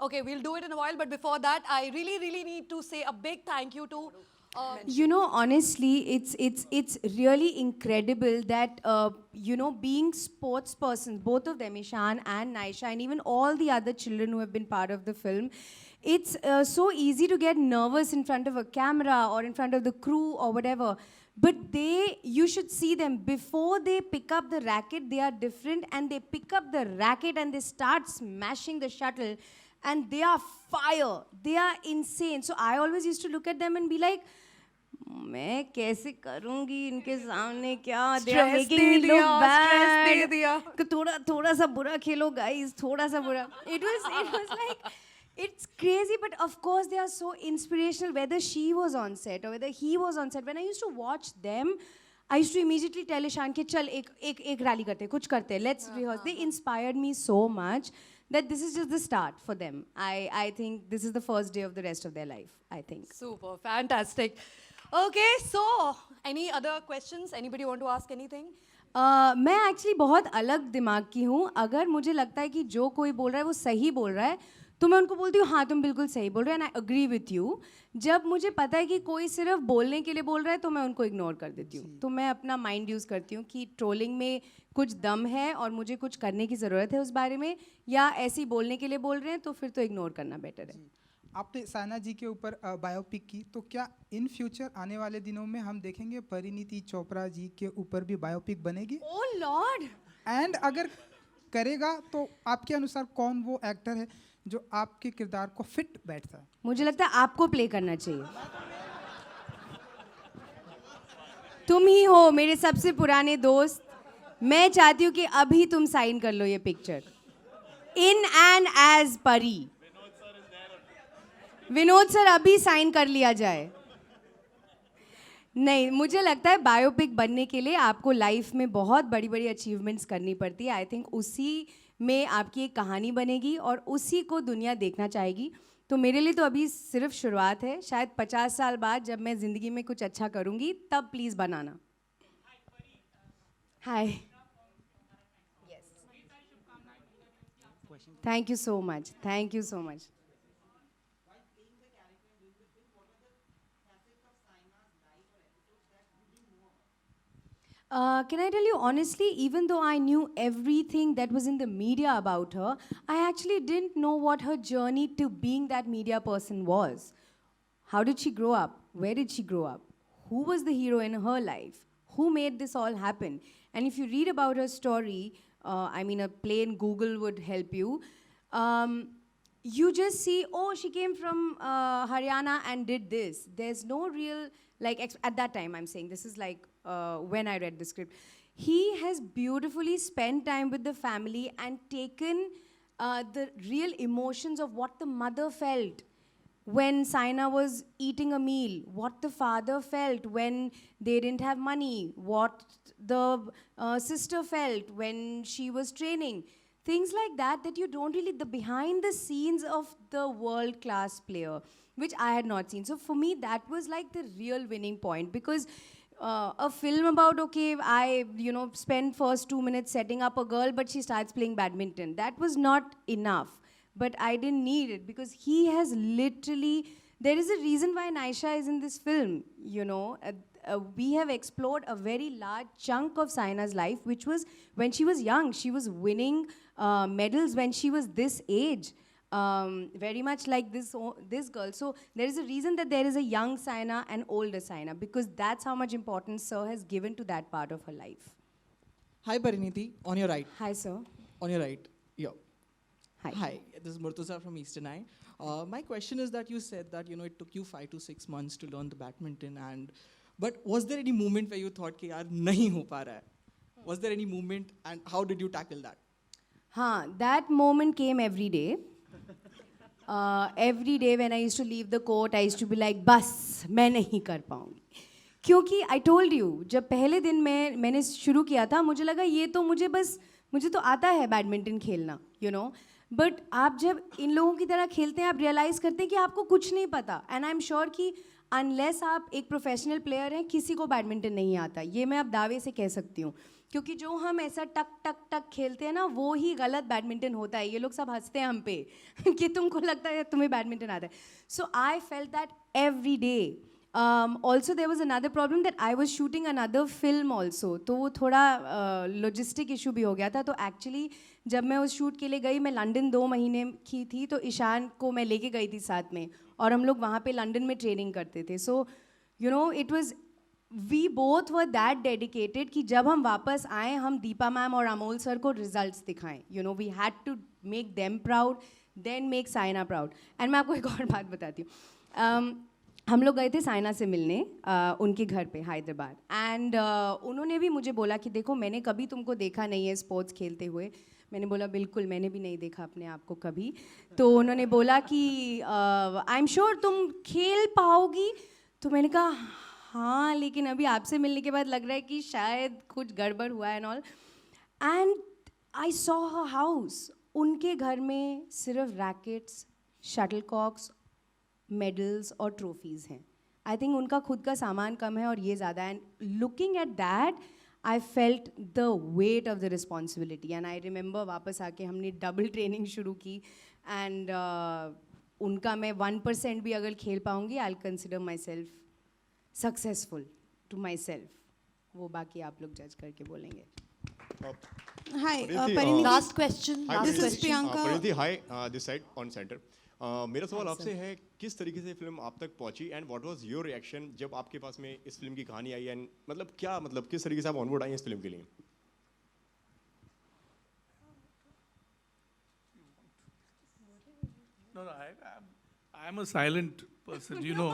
Okay, we'll do it in a while, but before that, I really, really need to say a big thank you to. You know, honestly, it's really incredible that being sports persons, both of them, Ishan and Naisha, and even all the other children who have been part of the film, it's so easy to get nervous in front of a camera or in front of the crew or whatever. But you should see them before they pick up the racket. They are different, and they pick up the racket and they start smashing the shuttle, and they are fire. They are insane. So I always used to look at them and be like, मैं कैसे करूंगी इनके सामने क्या they are Stress making they me look दिया, stress दे bad दिया. कि थोड़ा थोड़ा सा बुरा खेलो guys थोड़ा सा बुरा it was like it's crazy, but of course they are so inspirational, whether she was on set or whether he was on set. When I used to watch them, I used to immediately tell Ishan कि चल एक rally करते हैं, कुछ करते हैं, let's rehearse. They inspired me so much that this is just the start for them. I think this is the first day of the rest of their life, I think. Super, fantastic. Okay, so any other questions? Anybody want to ask anything? मैं actually बहुत अलग दिमाग की हूँ. अगर मुझे लगता है कि जो कोई बोल रहा है वो सही बोल रहा है, तो मैं उनको बोलती हूँ हाँ तुम बिल्कुल सही बोल रहे हो, and I agree with you. जब मुझे पता है कि कोई सिर्फ बोलने के लिए बोल रहा है, तो मैं उनको इग्नोर कर देती हूँ. तो मैं अपना माइंड यूज़ करती हूँ कि ट्रोलिंग में कुछ दम है और मुझे कुछ करने की ज़रूरत है उस बारे में, या ऐसे ही बोलने के लिए बोल रहे हैं तो फिर तो इग्नोर करना बेटर है. आपने सायना जी के ऊपर बायोपिक की, तो क्या इन फ्यूचर आने वाले दिनों में हम देखेंगे परिणीति चोपड़ा जी के ऊपर भी बायोपिक बनेगी? Oh lord. एंड अगर करेगा तो आपके अनुसार कौन वो एक्टर है जो आपके किरदार को फिट बैठता है? मुझे लगता है आपको प्ले करना चाहिए. तुम ही हो मेरे सबसे पुराने दोस्त. मैं चाहती हूँ कि अभी तुम साइन कर लो ये पिक्चर इन एंड एज परी. विनोद सर अभी साइन कर लिया जाए. नहीं, मुझे लगता है बायोपिक बनने के लिए आपको लाइफ में बहुत बड़ी बड़ी अचीवमेंट्स करनी पड़ती है. आई थिंक उसी में आपकी एक कहानी बनेगी और उसी को दुनिया देखना चाहेगी. तो मेरे लिए तो अभी सिर्फ शुरुआत है. शायद 50 साल बाद जब मैं ज़िंदगी में कुछ अच्छा करूँगी तब please banana. Hi. Thank you so much. Thank you so much. Can I tell you honestly, even though I knew everything that was in the media about her, I actually didn't know what her journey to being that media person was. How did she grow up? Where did she grow up? Who was the hero in her life? Who made this all happen? And if you read about her story, I mean, a plain Google would help you. You just see, oh, she came from Haryana and did this. There's no real, like, at that time, I'm saying, this is like when I read the script. He has beautifully spent time with the family and taken the real emotions of what the mother felt when Saina was eating a meal, what the father felt when they didn't have money, what the sister felt when she was training. Things like that, that you don't really, the behind the scenes of the world-class player, which I had not seen. So for me, that was like the real winning point, because a film about, okay, I, spend first 2 minutes setting up a girl, but she starts playing badminton. That was not enough. But I didn't need it, because he has literally, there is a reason why Naisha is in this film, we have explored a very large chunk of Saina's life, which was when she was young. She was winning medals when she was this age, very much like this girl. So there is a reason that there is a young Saina and older Saina, because that's how much importance Sir has given to that part of her life. Hi Pariniti, on your right. Hi, Sir. On your right. Yeah. Hi. Hi, this is Murtuza from Eastern Eye. My question is that you said that it took you 5 to 6 months to learn the badminton, but was there any moment where you thought कि यार नहीं हो पा रहा है? Was there any moment, and how did you tackle that? That moment came every day. Every day when I used to leave the court, I used to be like, बस मैं नहीं कर पाऊँगी. क्योंकि I told you, जब पहले दिन मैंने शुरू किया था, मुझे लगा ये तो मुझे तो आता है बैडमिंटन खेलना, बट आप जब इन लोगों की तरह खेलते हैं, आप रियलाइज़ करते हैं कि आपको कुछ नहीं पता. एंड आई एम श्योर कि अनलेस आप एक प्रोफेशनल प्लेयर हैं, किसी को बैडमिंटन नहीं आता. ये मैं अब दावे से कह सकती हूँ, क्योंकि जो हम ऐसा टक टक टक खेलते हैं ना वो ही गलत बैडमिंटन होता है. ये लोग सब हंसते हैं हम पे कि तुमको लगता है तुम्हें बैडमिंटन आता है. So I felt that every day. Also there was another problem that I was shooting another film also. तो वो थोड़ा logistic issue भी हो गया था. तो actually जब मैं उस शूट के लिए गई, मैं लंदन 2 महीने की थी, तो ईशान को मैं लेके गई थी साथ में और हम लोग वहाँ पे लंदन में ट्रेनिंग करते थे. So you know it was we both were that dedicated कि जब हम वापस आए हम दीपा मैम और अमोल सर को रिजल्ट्स दिखाएं. You know we had to make them proud, then make Saina proud. And मैं आपको एक और बात बताती हूँ. हम लोग गए थे साइना से मिलने उनके घर पे हैदराबाद. एंड उन्होंने भी मुझे बोला कि देखो मैंने कभी तुमको देखा नहीं है स्पोर्ट्स खेलते हुए. मैंने बोला बिल्कुल मैंने भी नहीं देखा अपने आप को कभी. तो उन्होंने बोला कि आई एम श्योर तुम खेल पाओगी. तो मैंने कहा हाँ, लेकिन अभी आपसे मिलने के बाद लग रहा है कि शायद कुछ गड़बड़ हुआ है and all. And I saw her house. उनके घर में सिर्फ रैकेट्स, शटलकॉक्स, मेडल्स और ट्रॉफीज़ हैं. आई थिंक उनका खुद का सामान कम है और ये ज़्यादा. And looking at that I felt the weight of the responsibility. And I remember वापस आके हमने डबल ट्रेनिंग शुरू की. एंड उनका मैं 1% भी अगर खेल पाऊँगी I will consider myself successful to myself. वो बाकी आप लोग जज करके बोलेंगे. Hi, Pariniti, Pariniti. Last question. Hi, Last This is question. Priyanka. Pariniti, hi, this side on center. मेरा सवाल आपसे है किस तरीके से फिल्म आप तक पहुंची and what was your reaction जब आपके पास में इस फिल्म की कहानी आई एंड मतलब किस तरीके से आप ऑनबोर्ड आई इस फिल्म के लिए? No, I am a silent person, you know.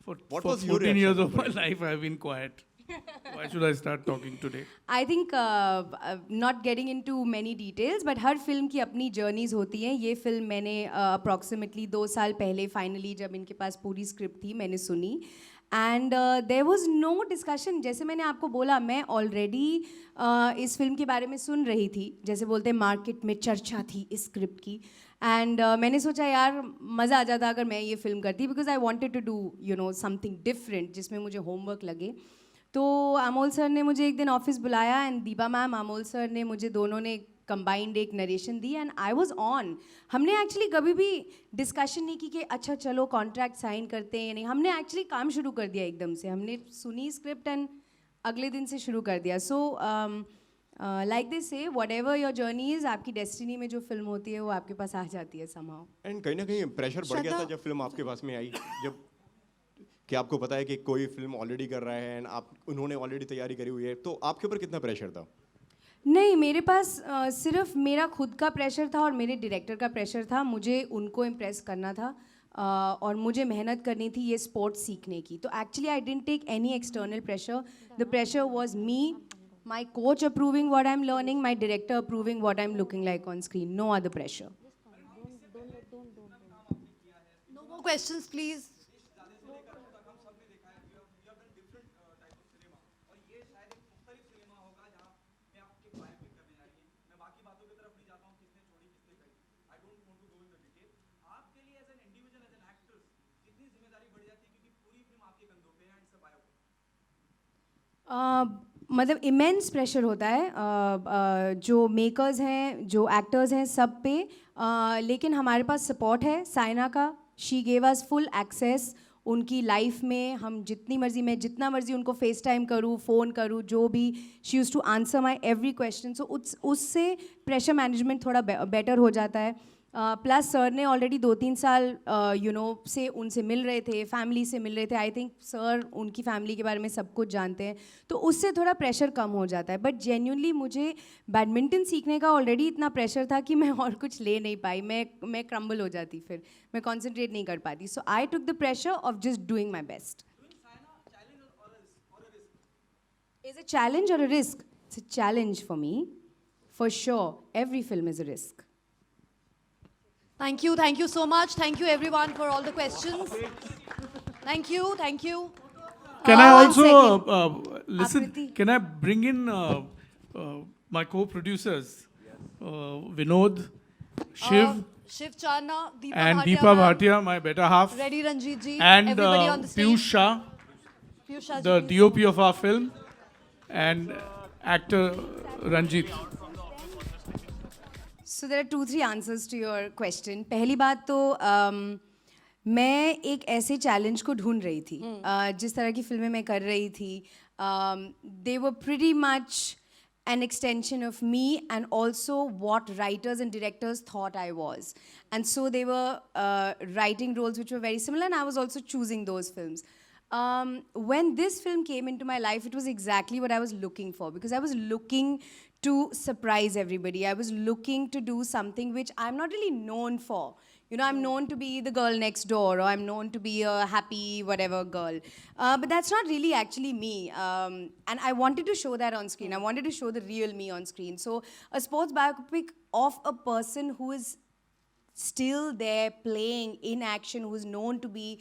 For, What for was your 14 years reaction? of my life, I have been quiet. Why should I start talking today? I think not getting in too many details but हर film की अपनी journeys होती हैं. ये film मैंने approximately 2 साल पहले finally जब इनके पास पूरी स्क्रिप्ट थी मैंने सुनी. And there was no discussion. जैसे मैंने आपको बोला मैं ऑलरेडी इस फिल्म के बारे में सुन रही थी. जैसे बोलते हैं मार्केट में चर्चा थी इस स्क्रिप्ट की. एंड मैंने सोचा यार मज़ा आ जाता अगर मैं ये फिल्म करती, because I wanted to do you know something different जिसमें मुझे होमवर्क लगे. तो अमोल सर ने मुझे एक दिन ऑफिस बुलाया and Deepa ma'am, Amol sir ने मुझे, दोनों ने कंबाइंड एक narration the and I was on. हमने एक्चुअली कभी भी डिस्कशन नहीं की कि अच्छा चलो कॉन्ट्रैक्ट साइन करते हैं या नहीं. हमने एक्चुअली काम शुरू कर दिया एकदम से. हमने सुनी स्क्रिप्ट एंड अगले दिन से शुरू कर दिया. सो लाइक दिस से what ever your journey is, आपकी डेस्टिनी में जो फिल्म होती है वो आपके पास आ जाती है समहाउ. एंड कहीं ना कहीं प्रेशर बढ़ गया था श्रद्धा- जब फिल्म आपके पास में आई, जब कि आपको पता है कि कोई फिल्म ऑलरेडी कर रहा है एंड आप उन्होंने ऑलरेडी तैयारी करी हुई है, तो आपके ऊपर कितना प्रेशर था? नहीं, मेरे पास सिर्फ मेरा खुद का प्रेशर था और मेरे डायरेक्टर का प्रेशर था. मुझे उनको इम्प्रेस करना था और मुझे मेहनत करनी थी ये स्पोर्ट्स सीखने की. तो actually I didn't take any external pressure. The pressure was me, my coach approving what I am learning, my director approving what I am looking like on screen. No other pressure. No more questions, please. मतलब immense pressure होता है जो makers हैं, जो actors हैं, सब पे. लेकिन हमारे पास सपोर्ट है साइना का. She gave us full access उनकी लाइफ में. हम जितनी मर्जी, मैं जितना मर्जी उनको फेस टाइम करूँ, फ़ोन करूँ, जो भी, she use to answer my every question. So उससे प्रेशर मैनेजमेंट थोड़ा बेटर हो जाता है. प्लस सर ने ऑलरेडी 2-3 साल यू नो से उनसे मिल रहे थे, फैमिली से मिल रहे थे. आई थिंक सर उनकी फैमिली के बारे में सब कुछ जानते हैं, तो उससे थोड़ा प्रेशर कम हो जाता है. बट जेन्युइनली मुझे बैडमिंटन सीखने का ऑलरेडी इतना प्रेशर था कि मैं और कुछ ले नहीं पाई. मैं क्रम्बल हो जाती, फिर मैं कॉन्सेंट्रेट नहीं कर पाती. So I took the pressure off just doing my best. Is a challenge और a risk? It's a challenge for me, for sure. Every film is a risk. Thank you so much. Thank you everyone for all the questions. Thank you. Can I one also listen? Akriti. Can I bring in my co-producers, Vinod, Shiv, Shiv Charna, Deepa and Bhatia Deepa ma'am, Bhatia, my better half, Reddy Ranjit ji, and everybody on the stage. Piyush Shah, Piyush Shah the ji, please. DOP of our film, actor Ranjit. So there are 2-3 answers to your question. पहली बात तो मैं एक ऐसे challenge को ढूंढ रही थी जिस तरह की फिल्में मैं कर रही थी they were pretty much an extension of me and also what writers and directors thought I was. And so they were writing roles which were very similar and I was also choosing those films. When this film came into my life, it was exactly what I was looking for because I was looking to surprise everybody. I was looking to do something which I'm not really known for. You know, I'm known to be the girl next door or I'm known to be a happy whatever girl. But that's not really actually me. And I wanted to show that on screen. I wanted to show the real me on screen. So a sports biopic of a person who is still there playing in action, who is known to be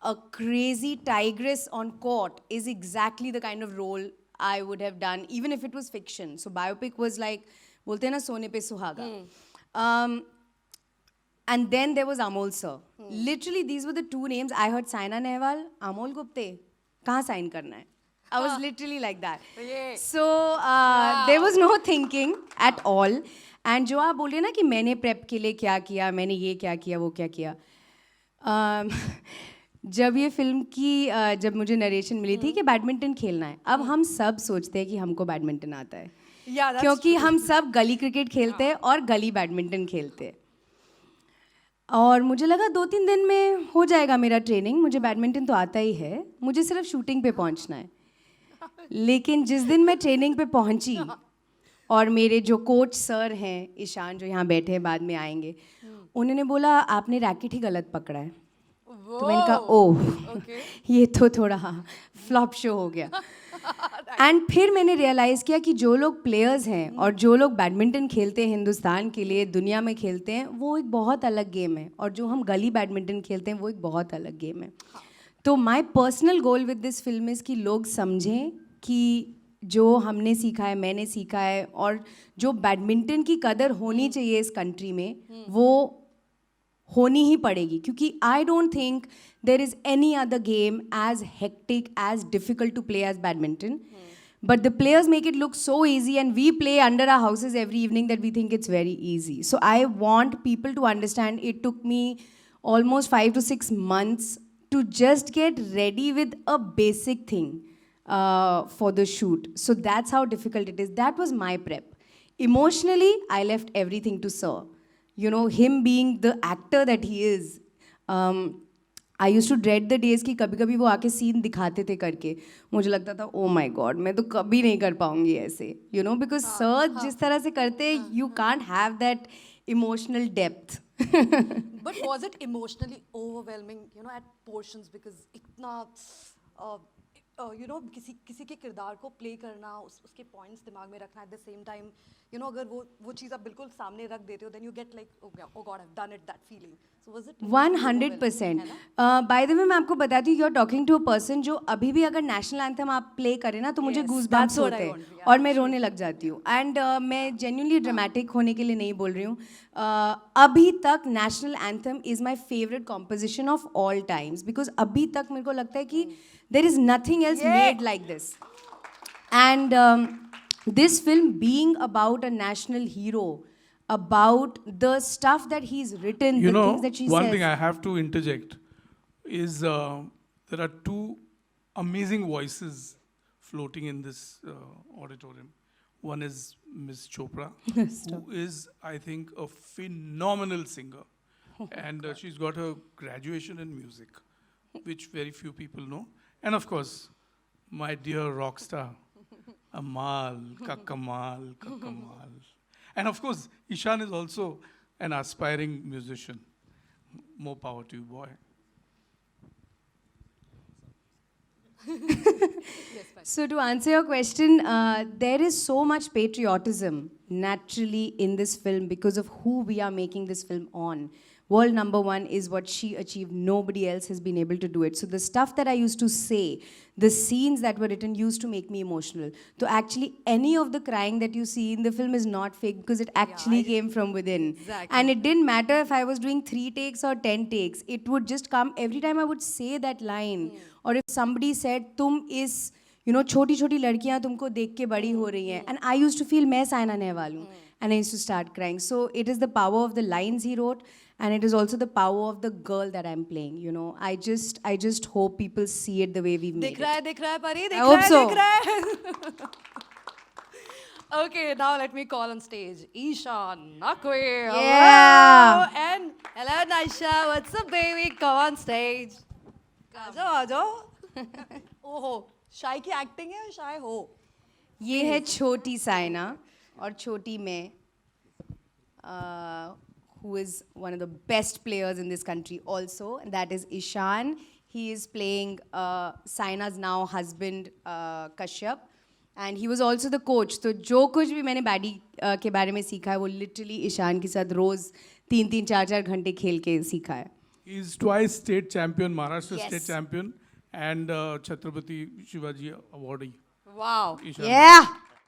a crazy tigress on court is exactly the kind of role I would have done, even if it was fiction. So biopic was like, bolte na sone pe suhaga. And then there was Amol sir. Literally, these were the two names. I heard Saina Nehwal, Amol Gupte. Kahan sign karna hai? I was literally like that. So there was no thinking at all. And जो आप बोल रहे हैं ना कि मैंने prep के लिए क्या किया, मैंने ये क्या किया, वो क्या किया. जब ये फिल्म की जब मुझे नरेशन मिली थी कि बैडमिंटन खेलना है, अब हम सब सोचते हैं कि हमको बैडमिंटन आता है, क्योंकि हम सब गली क्रिकेट खेलते हैं और गली बैडमिंटन खेलते हैं. और मुझे लगा 2-3 दिन में हो जाएगा मेरा ट्रेनिंग, मुझे बैडमिंटन तो आता ही है, मुझे सिर्फ शूटिंग पे पहुंचना है. लेकिन जिस दिन मैं ट्रेनिंग पे पहुंची और मेरे जो कोच सर हैं, ईशान जो यहाँ बैठे हैं बाद में आएंगे, उन्होंने बोला आपने रैकेट ही गलत पकड़ा है. तो मैंने कहा ओह ये तो थोड़ा फ्लॉप शो हो गया. एंड फिर मैंने रियलाइज़ किया कि जो लोग प्लेयर्स हैं और जो लोग बैडमिंटन खेलते हैं हिंदुस्तान के लिए, दुनिया में खेलते हैं, वो एक बहुत अलग गेम है, और जो हम गली बैडमिंटन खेलते हैं वो एक बहुत अलग गेम है. तो my personal goal with this film is कि लोग समझें कि जो हमने सीखा है, मैंने सीखा है, और जो बैडमिंटन की कदर होनी चाहिए इस कंट्री में, वो होनी ही पड़ेगी. क्योंकि I don't think there is any other game as hectic, as difficult to play as badminton. But the players make it look so easy, and we play under our houses every evening that we think it's very easy. So I want people to understand it took me almost 5 to 6 months to just get ready with a basic thing for the shoot. So that's how difficult it is. That was my prep. Emotionally, I left everything to Sir. You know, him being the actor that he is. I used to dread the days कि कभी कभी वो आके scene दिखाते थे करके, मुझे लगता था ओ माय गॉड मैं तो कभी नहीं कर पाऊंगी ऐसे, यू नो, बिकॉज सर जिस तरह से करते you can't have that emotional depth. But was it emotionally overwhelming, you know, at portions because इतना you know किसी के किरदार को प्ले करना, उसके पॉइंट्स दिमाग में रखना, at the same time you know अगर वो चीज़ आप बिल्कुल सामने रख देते हो, then you get like oh god I have done it, that feeling. So was it 100%. By the way मैं आपको बताती हूँ, you are talking to a person जो अभी भी अगर नेशनल एंथम आप प्ले करें ना तो मुझे गूज बम्प्स होते हैं और मैं रोने लग जाती हूँ. एंड मैं जेन्युइनली ड्रामेटिक होने के लिए नहीं बोल रही हूँ. अभी तक national anthem is my favourite composition of all times, because अभी तक मेरे को लगता है कि there is nothing else made like this. And this film being about a national hero, about the stuff that he's written, You the know, things that she one says. thing I have to interject is there are two amazing voices floating in this auditorium. One is Ms. Chopra, who is, I think, a phenomenal singer. And she's got her graduation in music, which very few people know. And of course, my dear rock star, Amal, Kakamal, Kakamal. And of course, Ishan is also an aspiring musician. More power to you, boy. So to answer your question, there is so much patriotism naturally in this film because of who we are making this film on. World number one is what she achieved. Nobody else has been able to do it. So the stuff that I used to say, the scenes that were written used to make me emotional. So actually any of the crying that you see in the film is not fake because it actually came from within. Exactly. And it didn't matter if I was doing 3 takes or 10 takes. It would just come every time I would say that line. Or if somebody said, tum is, you know छोटी छोटी लड़कियां तुमको देख के बड़ी हो रही हैं, and I use to feel मैं साइना नेहवाल हूँ, and I use to start crying. So it is the power of the lines he wrote, and it is also the power of the girl that I'm playing. You know, I just hope people see it the way we've made it. दिख रहा है परी, दिख I रहा hope है, so. दिख रहा है. Okay, now let me call on stage Ishan Nakwe. Yeah. And hello Naisha, what's up baby? Come on stage. आ जाओ. ओहो, शाय की एक्टिंग है, शाय हो. ये है छोटी साइना और छोटी मैं, who is one of the best players in this country also, and that is Ishan. He is playing Saina's now husband Kashyap, and he was also the coach. तो जो कुछ भी मैंने बैडी के बारे में सीखा है वो लिटरली ईशान के साथ रोज 3-3, 4-4 घंटे खेल के सीखा है. He's twice state champion, Maharashtra Yes. state champion, and Chhatrapati Shivaji awardee. Wow. Ishan. Yeah.